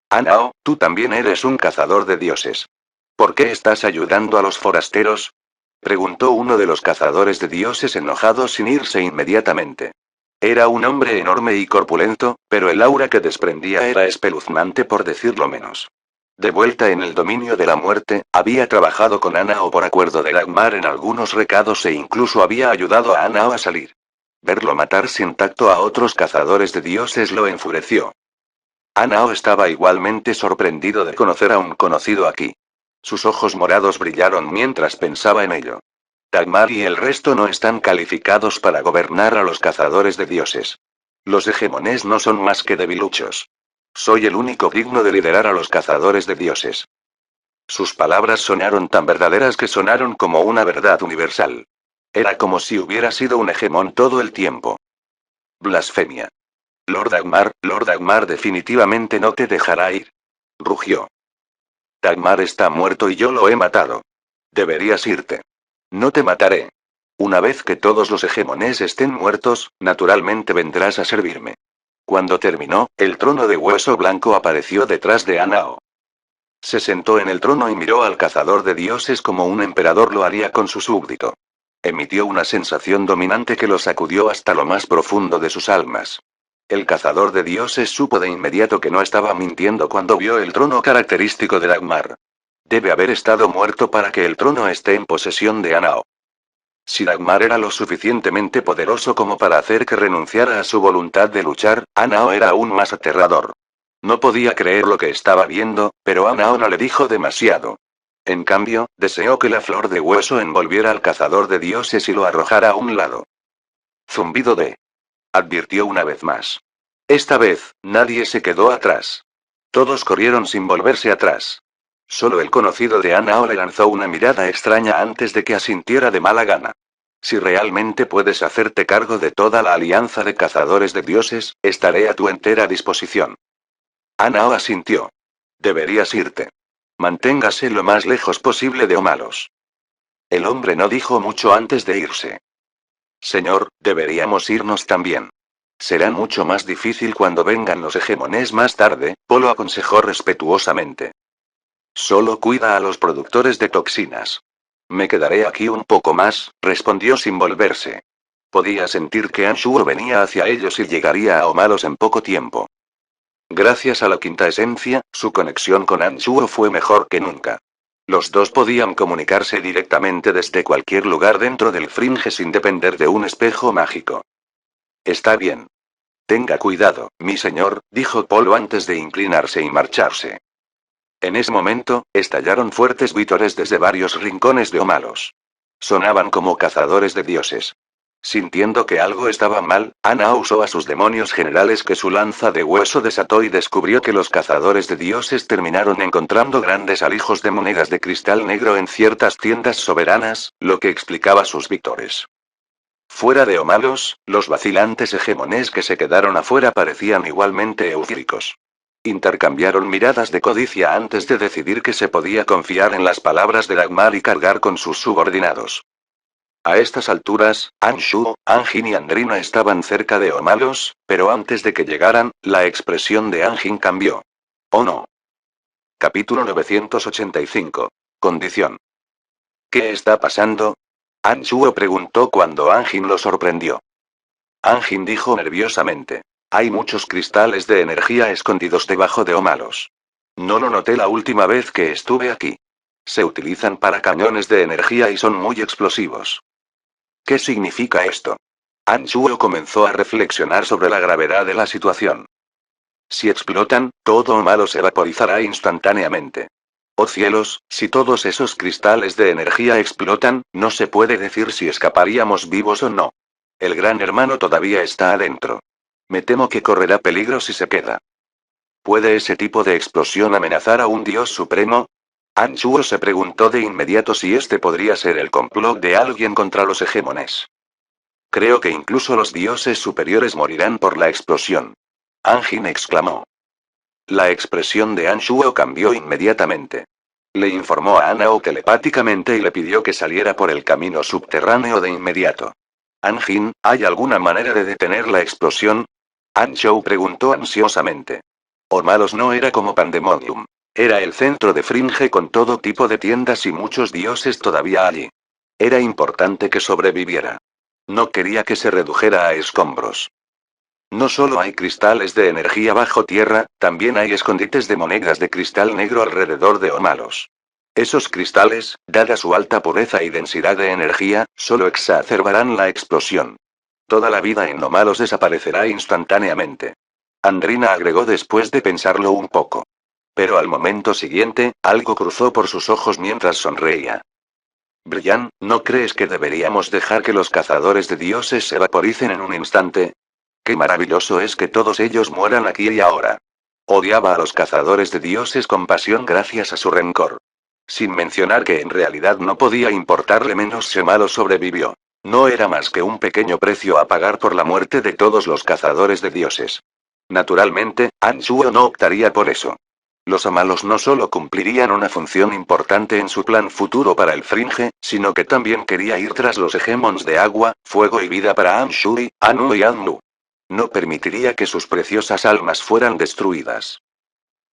Anao, tú también eres un cazador de dioses. ¿Por qué estás ayudando a los forasteros?, preguntó uno de los cazadores de dioses enojados sin irse inmediatamente. Era un hombre enorme y corpulento, pero el aura que desprendía era espeluznante por decirlo menos. De vuelta en el dominio de la muerte, había trabajado con Anao por acuerdo de Dagmar en algunos recados e incluso había ayudado a Anao a salir. Verlo matar sin tacto a otros cazadores de dioses lo enfureció. Anao estaba igualmente sorprendido de conocer a un conocido aquí. Sus ojos morados brillaron mientras pensaba en ello. Dagmar y el resto no están calificados para gobernar a los cazadores de dioses. Los hegemones no son más que debiluchos. Soy el único digno de liderar a los cazadores de dioses. Sus palabras sonaron tan verdaderas que sonaron como una verdad universal. Era como si hubiera sido un hegemón todo el tiempo. Blasfemia. Lord Dagmar definitivamente no te dejará ir. Rugió. Dagmar está muerto y yo lo he matado. Deberías irte. No te mataré. Una vez que todos los hegemones estén muertos, naturalmente vendrás a servirme. Cuando terminó, el trono de hueso blanco apareció detrás de Anao. Se sentó en el trono y miró al cazador de dioses como un emperador lo haría con su súbdito. Emitió una sensación dominante que lo sacudió hasta lo más profundo de sus almas. El cazador de dioses supo de inmediato que no estaba mintiendo cuando vio el trono característico de Dagmar. Debe haber estado muerto para que el trono esté en posesión de Anao. Si Dagmar era lo suficientemente poderoso como para hacer que renunciara a su voluntad de luchar, Anao era aún más aterrador. No podía creer lo que estaba viendo, pero Anao no le dijo demasiado. En cambio, deseó que la flor de hueso envolviera al cazador de dioses y lo arrojara a un lado. Zumbido de... advirtió una vez más. Esta vez, nadie se quedó atrás. Todos corrieron sin volverse atrás. Solo el conocido de Anao le lanzó una mirada extraña antes de que asintiera de mala gana. Si realmente puedes hacerte cargo de toda la alianza de cazadores de dioses, estaré a tu entera disposición. Anao asintió. Deberías irte. Manténgase lo más lejos posible de Omalos. El hombre no dijo mucho antes de irse. Señor, deberíamos irnos también. Será mucho más difícil cuando vengan los hegemones más tarde, Polo aconsejó respetuosamente. Solo cuida a los productores de toxinas. Me quedaré aquí un poco más, respondió sin volverse. Podía sentir que Anshuo venía hacia ellos y llegaría a Omalos en poco tiempo. Gracias a la quinta esencia, su conexión con Anshuo fue mejor que nunca. Los dos podían comunicarse directamente desde cualquier lugar dentro del Fringe sin depender de un espejo mágico. Está bien. Tenga cuidado, mi señor, dijo Polo antes de inclinarse y marcharse. En ese momento, estallaron fuertes vítores desde varios rincones de Omalos. Sonaban como cazadores de dioses. Sintiendo que algo estaba mal, Ana usó a sus demonios generales que su lanza de hueso desató y descubrió que los cazadores de dioses terminaron encontrando grandes alijos de monedas de cristal negro en ciertas tiendas soberanas, lo que explicaba sus vítores. Fuera de Omalos, los vacilantes hegemones que se quedaron afuera parecían igualmente eufóricos. Intercambiaron miradas de codicia antes de decidir que se podía confiar en las palabras de Dagmar y cargar con sus subordinados. A estas alturas, Anshu, Anjin y Andrina estaban cerca de Omalos, pero antes de que llegaran, la expresión de Anjin cambió. «Oh no». Capítulo 985. Condición. ¿Qué está pasando? Anshuo preguntó cuando Anjin lo sorprendió. Anjin dijo nerviosamente. Hay muchos cristales de energía escondidos debajo de Omalos. No lo noté la última vez que estuve aquí. Se utilizan para cañones de energía y son muy explosivos. ¿Qué significa esto? Anshuo comenzó a reflexionar sobre la gravedad de la situación. Si explotan, todo Omalos se vaporizará instantáneamente. Oh cielos, si todos esos cristales de energía explotan, no se puede decir si escaparíamos vivos o no. El gran hermano todavía está adentro. Me temo que correrá peligro si se queda. ¿Puede ese tipo de explosión amenazar a un dios supremo? Anshuo se preguntó de inmediato si este podría ser el complot de alguien contra los hegemones. Creo que incluso los dioses superiores morirán por la explosión. Anjin exclamó. La expresión de Anshuo cambió inmediatamente. Le informó a Anao telepáticamente y le pidió que saliera por el camino subterráneo de inmediato. Anjin, ¿hay alguna manera de detener la explosión? Anshou preguntó ansiosamente. Omalos no era como Pandemonium. Era el centro de Fringe con todo tipo de tiendas y muchos dioses todavía allí. Era importante que sobreviviera. No quería que se redujera a escombros. No solo hay cristales de energía bajo tierra, también hay escondites de monedas de cristal negro alrededor de Omalos. Esos cristales, dada su alta pureza y densidad de energía, solo exacerbarán la explosión. Toda la vida en Omalos desaparecerá instantáneamente. Andrina agregó después de pensarlo un poco. Pero al momento siguiente, algo cruzó por sus ojos mientras sonreía. Brian, ¿no crees que deberíamos dejar que los cazadores de dioses se vaporicen en un instante? Qué maravilloso es que todos ellos mueran aquí y ahora. Odiaba a los cazadores de dioses con pasión gracias a su rencor. Sin mencionar que en realidad no podía importarle menos si Malo sobrevivió. No era más que un pequeño precio a pagar por la muerte de todos los cazadores de dioses. Naturalmente, Anshuo no optaría por eso. Los Amalos no solo cumplirían una función importante en su plan futuro para el Fringe, sino que también quería ir tras los hegemons de agua, fuego y vida para Anshui, Anu y Anmu. No permitiría que sus preciosas almas fueran destruidas.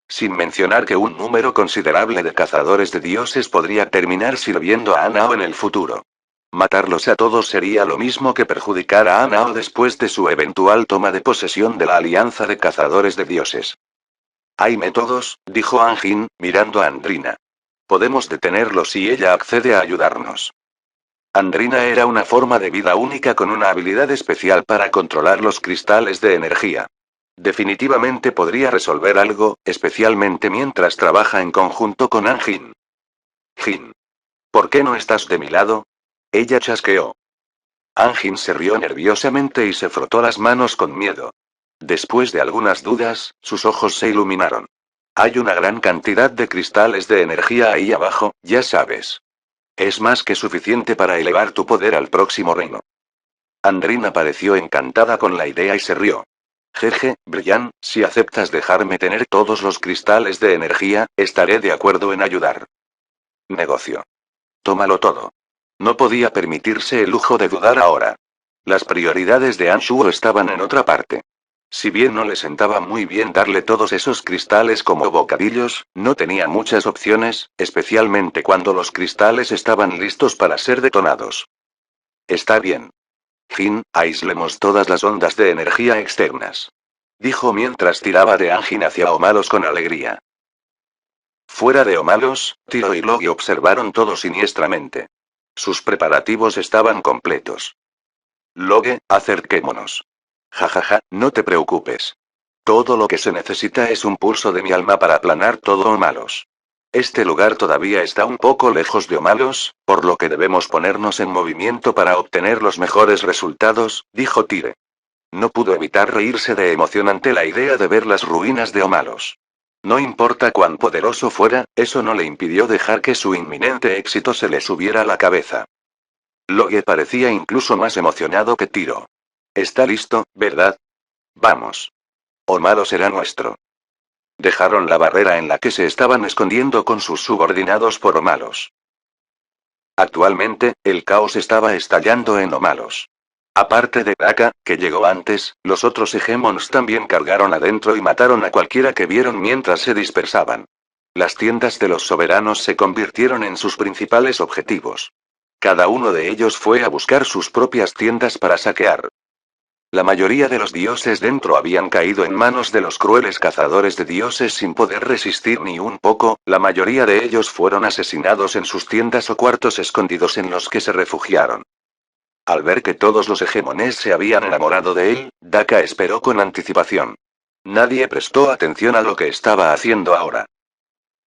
Sin mencionar que un número considerable de cazadores de dioses podría terminar sirviendo a Anao en el futuro. Matarlos a todos sería lo mismo que perjudicar a Anao después de su eventual toma de posesión de la Alianza de Cazadores de Dioses. Hay métodos, dijo Anjin, mirando a Andrina. Podemos detenerlos si ella accede a ayudarnos. Andrina era una forma de vida única con una habilidad especial para controlar los cristales de energía. Definitivamente podría resolver algo, especialmente mientras trabaja en conjunto con Anjin. Jin. ¿Por qué no estás de mi lado? Ella chasqueó. Anjin se rió nerviosamente y se frotó las manos con miedo. Después de algunas dudas, sus ojos se iluminaron. Hay una gran cantidad de cristales de energía ahí abajo, ya sabes. Es más que suficiente para elevar tu poder al próximo reino. Andrina pareció encantada con la idea y se rió. Jeje, Brian, si aceptas dejarme tener todos los cristales de energía, estaré de acuerdo en ayudar. Negocio. Tómalo todo. No podía permitirse el lujo de dudar ahora. Las prioridades de Anshuo estaban en otra parte. Si bien no le sentaba muy bien darle todos esos cristales como bocadillos, no tenía muchas opciones, especialmente cuando los cristales estaban listos para ser detonados. Está bien. Jin, aislemos todas las ondas de energía externas. Dijo mientras tiraba de Anjin hacia Omalos con alegría. Fuera de Omalos, Tiro y Logi observaron todo siniestramente. Sus preparativos estaban completos. Loge, acerquémonos. Jajaja, no te preocupes. Todo lo que se necesita es un pulso de mi alma para aplanar todo Omalos. Este lugar todavía está un poco lejos de Omalos, por lo que debemos ponernos en movimiento para obtener los mejores resultados, dijo Tire. No pudo evitar reírse de emoción ante la idea de ver las ruinas de Omalos. No importa cuán poderoso fuera, eso no le impidió dejar que su inminente éxito se le subiera a la cabeza. Loge parecía incluso más emocionado que Tiro. Está listo, ¿verdad? Vamos. Omalos será nuestro. Dejaron la barrera en la que se estaban escondiendo con sus subordinados por Omalos. Actualmente, el caos estaba estallando en Omalos. Aparte de Daka, que llegó antes, los otros hegemons también cargaron adentro y mataron a cualquiera que vieron mientras se dispersaban. Las tiendas de los soberanos se convirtieron en sus principales objetivos. Cada uno de ellos fue a buscar sus propias tiendas para saquear. La mayoría de los dioses dentro habían caído en manos de los crueles cazadores de dioses sin poder resistir ni un poco, la mayoría de ellos fueron asesinados en sus tiendas o cuartos escondidos en los que se refugiaron. Al ver que todos los hegemones se habían enamorado de él, Daka esperó con anticipación. Nadie prestó atención a lo que estaba haciendo ahora.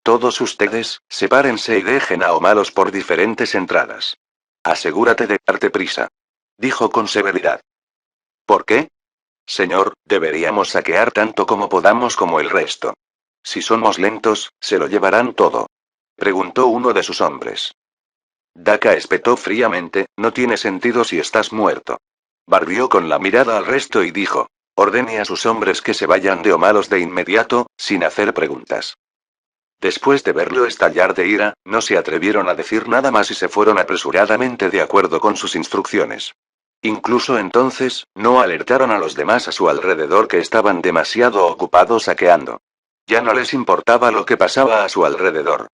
Todos ustedes, sepárense y dejen a Omalos por diferentes entradas. Asegúrate de darte prisa. Dijo con severidad. ¿Por qué? Señor, deberíamos saquear tanto como podamos como el resto. Si somos lentos, se lo llevarán todo. Preguntó uno de sus hombres. Daka espetó fríamente, no tiene sentido si estás muerto. Barrió con la mirada al resto y dijo. Ordene a sus hombres que se vayan de Omalos de inmediato, sin hacer preguntas. Después de verlo estallar de ira, no se atrevieron a decir nada más y se fueron apresuradamente de acuerdo con sus instrucciones. Incluso entonces, no alertaron a los demás a su alrededor que estaban demasiado ocupados saqueando. Ya no les importaba lo que pasaba a su alrededor.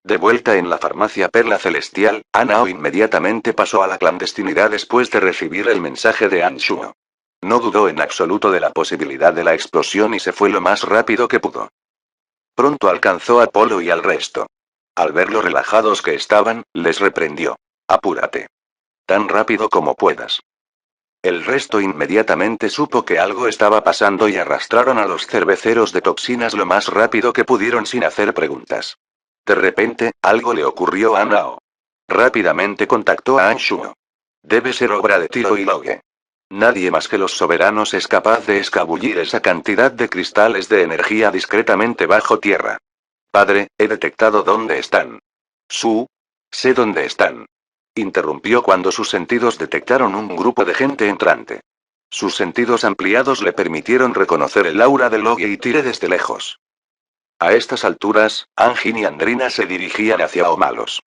De vuelta en la farmacia Perla Celestial, Anao inmediatamente pasó a la clandestinidad después de recibir el mensaje de Anshuo. No dudó en absoluto de la posibilidad de la explosión y se fue lo más rápido que pudo. Pronto alcanzó a Polo y al resto. Al ver lo relajados que estaban, les reprendió. Apúrate. Tan rápido como puedas. El resto inmediatamente supo que algo estaba pasando y arrastraron a los cerveceros de toxinas lo más rápido que pudieron sin hacer preguntas. De repente, algo le ocurrió a Nao. Rápidamente contactó a Anshuo. Debe ser obra de Tiro y Loge. Nadie más que los soberanos es capaz de escabullir esa cantidad de cristales de energía discretamente bajo tierra. Padre, he detectado dónde están. Sé dónde están. Interrumpió cuando sus sentidos detectaron un grupo de gente entrante. Sus sentidos ampliados le permitieron reconocer el aura de Logie y Tire desde lejos. A estas alturas, Anjin y Andrina se dirigían hacia Omalos.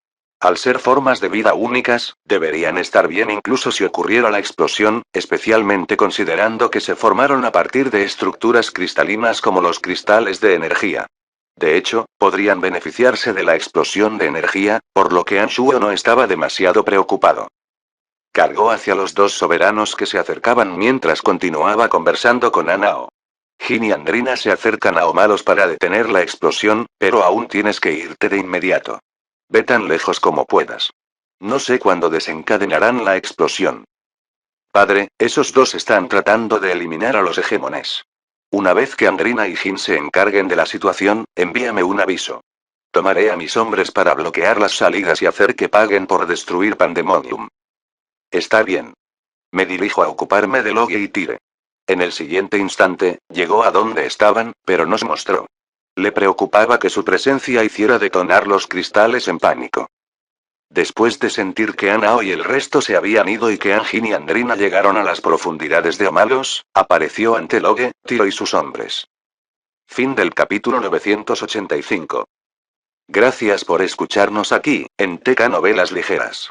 Al ser formas de vida únicas, deberían estar bien incluso si ocurriera la explosión, especialmente considerando que se formaron a partir de estructuras cristalinas como los cristales de energía. De hecho, podrían beneficiarse de la explosión de energía, por lo que Anshuo no estaba demasiado preocupado. Cargó hacia los dos soberanos que se acercaban mientras continuaba conversando con Anao. Jin y Andrina se acercan a Omalos para detener la explosión, pero aún tienes que irte de inmediato. Ve tan lejos como puedas. No sé cuándo desencadenarán la explosión. Padre, esos dos están tratando de eliminar a los hegemones. Una vez que Andrina y Jin se encarguen de la situación, envíame un aviso. Tomaré a mis hombres para bloquear las salidas y hacer que paguen por destruir Pandemonium. Está bien. Me dirijo a ocuparme de Logie y Tire. En el siguiente instante, llegó a donde estaban, pero no se mostró. Le preocupaba que su presencia hiciera detonar los cristales en pánico. Después de sentir que Anao y el resto se habían ido y que Anjin y Andrina llegaron a las profundidades de Omalos, apareció ante Loge, Tiro y sus hombres. Fin del capítulo 985. Gracias por escucharnos aquí, en TK Novelas Ligeras.